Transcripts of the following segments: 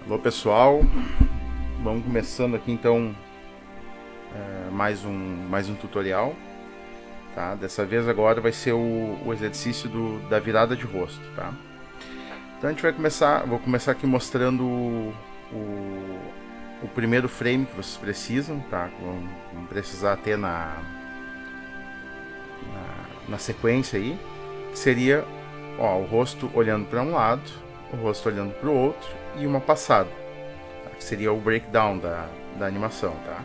Olá pessoal, vamos começando aqui então mais um tutorial, tá? Dessa vez agora vai ser o exercício da virada de rosto, tá? Então a gente vai vou começar aqui mostrando o primeiro frame que vocês precisam, tá? Vão precisar ter na sequência aí, que seria o rosto olhando para um lado, o rosto olhando para o outro e uma passada, tá? Que seria o breakdown da animação, tá?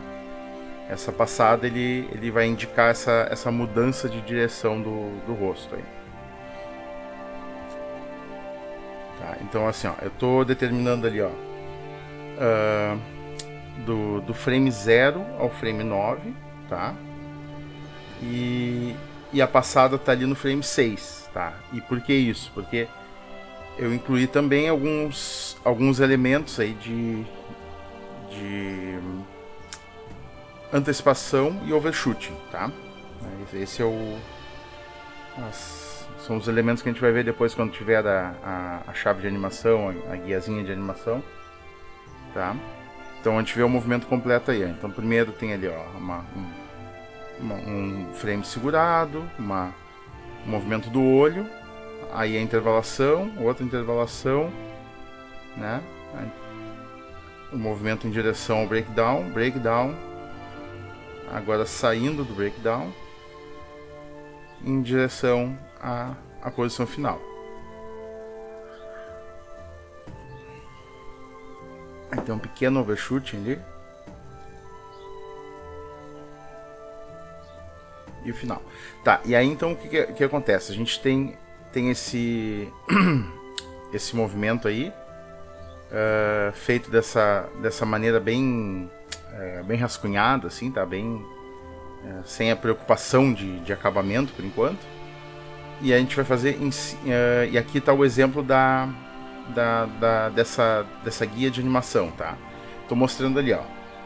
Essa passada ele vai indicar essa mudança de direção do rosto aí. Tá, então assim, ó, eu estou determinando ali, ó, do frame 0 ao frame 9, tá? E a passada está ali no frame 6, tá? E por que isso? Porque eu incluí também alguns elementos aí de antecipação e overshooting, tá? Esse é são os elementos que a gente vai ver depois quando tiver a chave de animação, a guiazinha de animação, tá? Então a gente vê o movimento completo aí. Então primeiro tem ali, ó, um frame segurado, um movimento do olho, aí a intervalação, outra intervalação, né? O movimento em direção ao breakdown, agora saindo do breakdown em direção à posição final. Aí tem um pequeno overshooting ali. E o final. Tá, e aí então o que acontece? A gente tem esse movimento aí feito dessa maneira bem rascunhada, assim, tá? Bem sem a preocupação de acabamento por enquanto. E a gente vai fazer e aqui está o exemplo dessa guia de animação, tá? Estou mostrando ali, ó,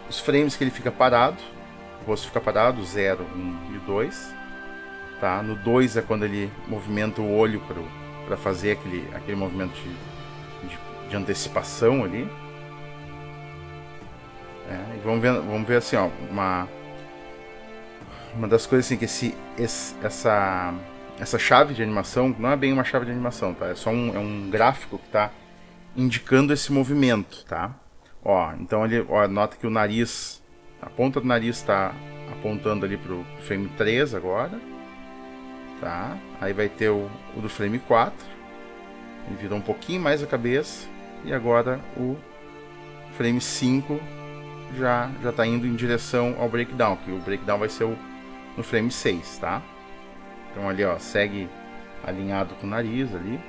os frames que ele fica parado. O rosto fica parado, 0, 1 e 2. Tá? No 2 é quando ele movimenta o olho para fazer aquele movimento de antecipação ali. E vamos ver assim, ó, uma das coisas assim, que essa chave de animação não é bem uma chave de animação, tá? É só um gráfico que está indicando esse movimento, tá? Ó, então nota que o nariz, a ponta do nariz está apontando ali para o frame 3 agora, tá? Aí vai ter o do frame 4, ele virou um pouquinho mais a cabeça, e agora o frame 5 já está indo em direção ao breakdown, que o breakdown vai ser no frame 6, tá? Então ali, ó, segue alinhado com o nariz ali,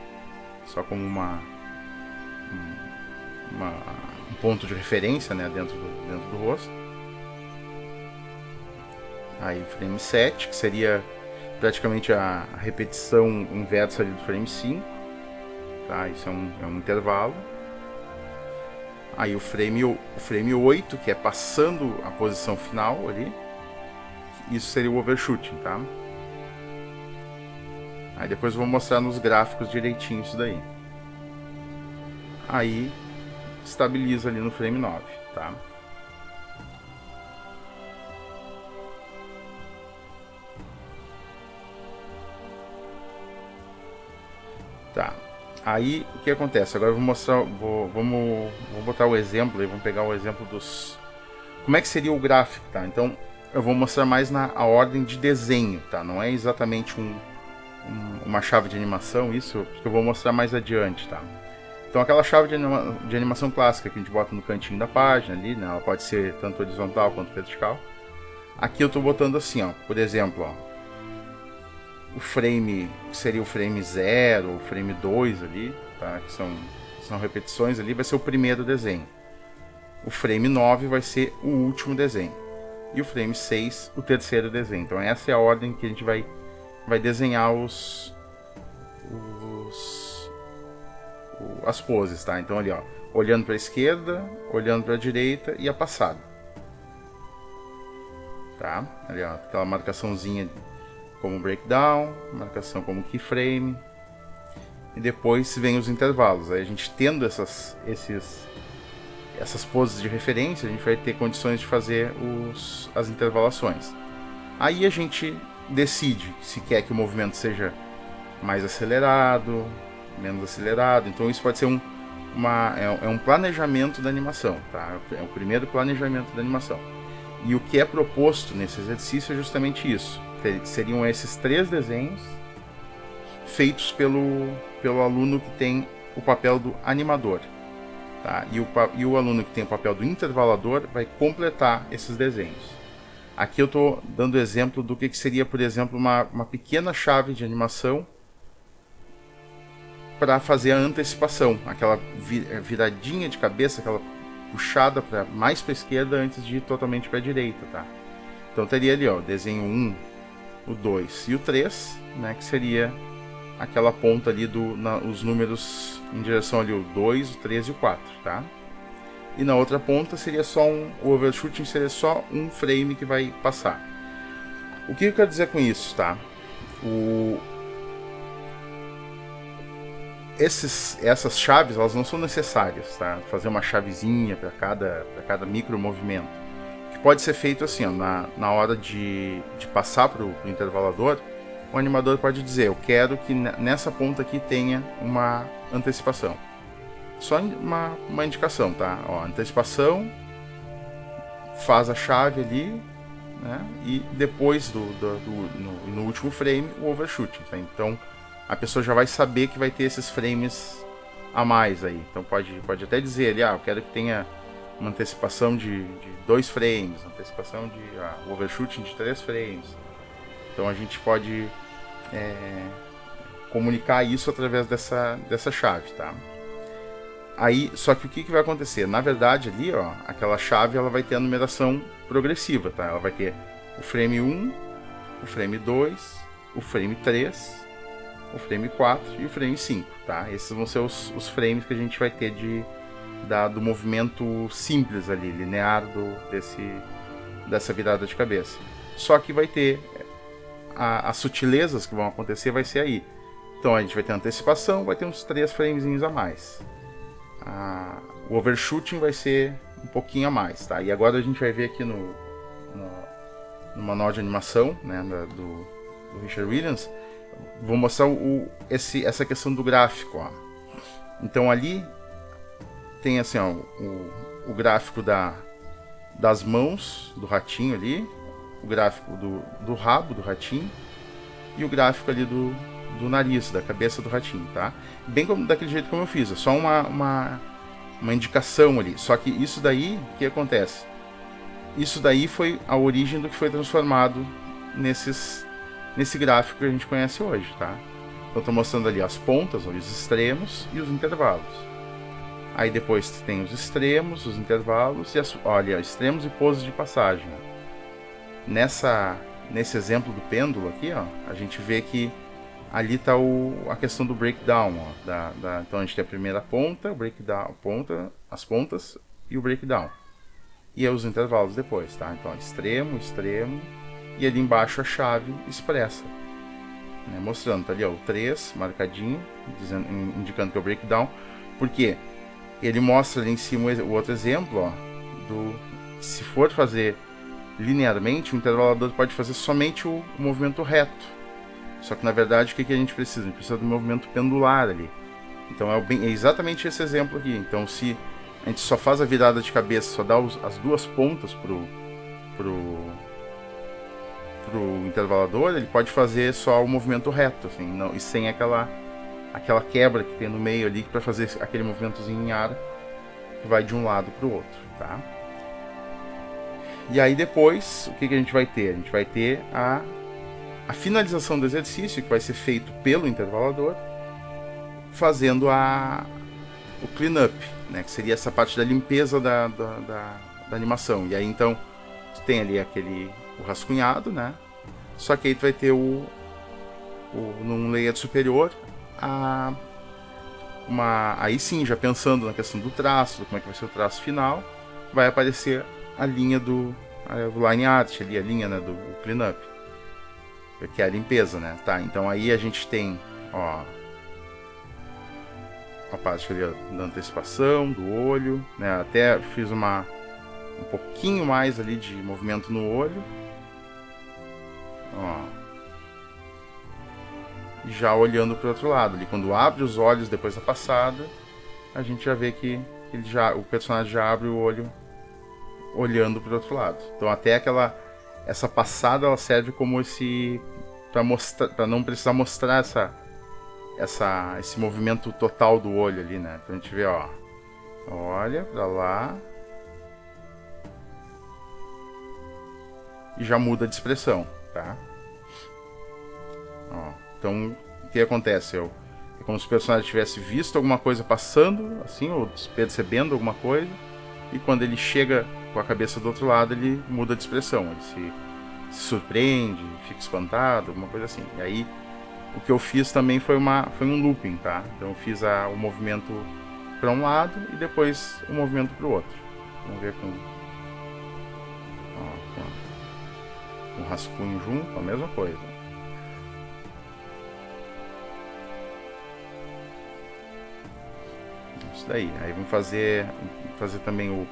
só como um ponto de referência, né, dentro do rosto. Aí o frame 7, que seria praticamente a repetição inversa ali do frame 5, tá? Isso é um intervalo. Aí o frame 8, que é passando a posição final ali, isso seria o overshooting, tá? Aí depois eu vou mostrar nos gráficos direitinho isso daí. Aí estabiliza ali no frame 9, tá? Tá. Aí o que acontece? Agora eu vou mostrar, vou botar o exemplo aí, vamos pegar o exemplo dos... Como é que seria o gráfico, tá? Então eu vou mostrar mais a ordem de desenho, tá? Não é exatamente uma chave de animação, isso que eu vou mostrar mais adiante, tá? Então aquela chave de animação clássica que a gente bota no cantinho da página ali, né? Ela pode ser tanto horizontal quanto vertical. Aqui eu tô botando assim, ó, por exemplo, ó, o frame, que seria o frame 0, o frame 2 ali, tá? Que são repetições ali, vai ser o primeiro desenho. O frame 9 vai ser o último desenho. E o frame 6, o terceiro desenho. Então essa é a ordem que a gente vai desenhar as poses, tá? Então ali, ó, olhando para a esquerda, olhando para a direita e a passada. Tá? Ali, ó, aquela marcaçãozinha como breakdown, marcação como keyframe, e depois vem os intervalos. Aí a gente tendo essas poses de referência, a gente vai ter condições de fazer as intervalações. Aí a gente decide se quer que o movimento seja mais acelerado, menos acelerado. Então isso pode ser um planejamento da animação, tá? É o primeiro planejamento da animação. E o que é proposto nesse exercício é justamente isso. Seriam esses 3 desenhos feitos pelo aluno que tem o papel do animador. Tá? E o aluno que tem o papel do intervalador vai completar esses desenhos. Aqui eu estou dando exemplo do que seria, por exemplo, uma pequena chave de animação para fazer a antecipação, aquela viradinha de cabeça, aquela puxada mais para a esquerda antes de ir totalmente para a direita. Tá? Então teria ali o desenho 1, o 2 e o 3, né, que seria aquela ponta ali os números em direção ali, o 2, o 3 e o 4, tá? E na outra ponta seria só o overshooting seria só um frame que vai passar. O que eu quero dizer com isso, tá? Essas chaves, elas não são necessárias, tá? Fazer uma chavezinha para cada micro movimento. Que pode ser feito assim, ó, na hora de passar para o intervalador, o animador pode dizer, eu quero que nessa ponta aqui tenha uma antecipação. Só uma indicação, tá? Ó, antecipação, faz a chave ali, né? E depois no último frame, o overshooting, tá? Então a pessoa já vai saber que vai ter esses frames a mais aí. Então pode até dizer ali, eu quero que tenha uma antecipação de 2 frames, antecipação de overshooting de 3 frames. Então a gente pode comunicar isso através dessa chave, tá? Aí, só que o que vai acontecer? Na verdade ali, ó, aquela chave ela vai ter a numeração progressiva, tá? Ela vai ter o frame 1, o frame 2, o frame 3, o frame 4 e o frame 5, tá? Esses vão ser os frames que a gente vai ter do movimento simples ali, linear dessa virada de cabeça. Só que vai ter as sutilezas que vão acontecer vai ser aí. Então a gente vai ter antecipação, vai ter uns 3 framezinhos a mais. O overshooting vai ser um pouquinho a mais, tá? E agora a gente vai ver aqui no manual de animação, né, do Richard Williams, vou mostrar essa questão do gráfico, ó. Então ali tem assim, ó, o gráfico das mãos do ratinho ali, o gráfico do rabo do ratinho e o gráfico ali do nariz, da cabeça do ratinho, tá? Bem daquele jeito como eu fiz, é só uma indicação ali. Só que isso daí, o que acontece? Isso daí foi a origem do que foi transformado nesse gráfico que a gente conhece hoje, tá? Então estou mostrando ali as pontas, os extremos e os intervalos. Aí depois tem os extremos, os intervalos e extremos e poses de passagem. Nesse exemplo do pêndulo aqui, ó, a gente vê que ali está a questão do breakdown. Ó, então a gente tem a primeira ponta, o breakdown, as pontas e o breakdown. E os intervalos depois, tá? Então extremo, extremo e ali embaixo a chave expressa, né? Mostrando, tá ali ó, o 3 marcadinho, indicando que é o breakdown, porque ele mostra ali em cima o outro exemplo, ó, se for fazer linearmente, o intervalador pode fazer somente o movimento reto. Só que na verdade o que a gente precisa? A gente precisa do movimento pendular ali. Então é exatamente esse exemplo aqui. Então se a gente só faz a virada de cabeça, só dá as duas pontas pro intervalador, ele pode fazer só o movimento reto, assim, não, e sem aquela quebra que tem no meio ali para fazer aquele movimentozinho em ar que vai de um lado para o outro, tá? E aí depois, o que a gente vai ter? A gente vai ter a finalização do exercício, que vai ser feito pelo intervalador, fazendo o clean-up, né, que seria essa parte da limpeza da animação. E aí então, tu tem ali o rascunhado, né? Só que aí tu vai ter num layer superior, aí sim, já pensando na questão do traço, como é que vai ser o traço final, vai aparecer a linha do line art ali, a linha, né, do cleanup, que é a limpeza, né? Tá, então aí a gente tem, ó, a parte ali da antecipação do olho, né? Até fiz um pouquinho mais ali de movimento no olho, ó, e já olhando para o outro lado ali, quando abre os olhos depois da passada, a gente já vê que o personagem já abre o olho olhando para o outro lado. Então até essa passada ela serve como para não precisar mostrar esse movimento total do olho ali, né? Então a gente vê, ó, olha para lá e já muda de expressão, tá? Ó, então o que acontece? É como se o personagem tivesse visto alguma coisa passando, assim, ou percebendo alguma coisa, e quando ele chega com a cabeça do outro lado, ele muda de expressão, ele se surpreende, fica espantado, alguma coisa assim. E aí, o que eu fiz também foi um looping, tá? Então eu fiz o movimento para um lado e depois o movimento para o outro. Vamos ver com o rascunho junto, a mesma coisa. Isso daí. Aí vamos fazer também o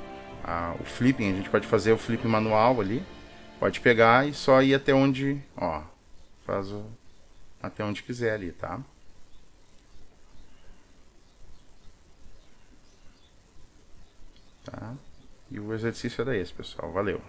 flipping. A gente pode fazer o flipping manual ali. Pode pegar e só ir até onde, ó, até onde quiser ali, tá? Tá? E o exercício era esse, pessoal. Valeu!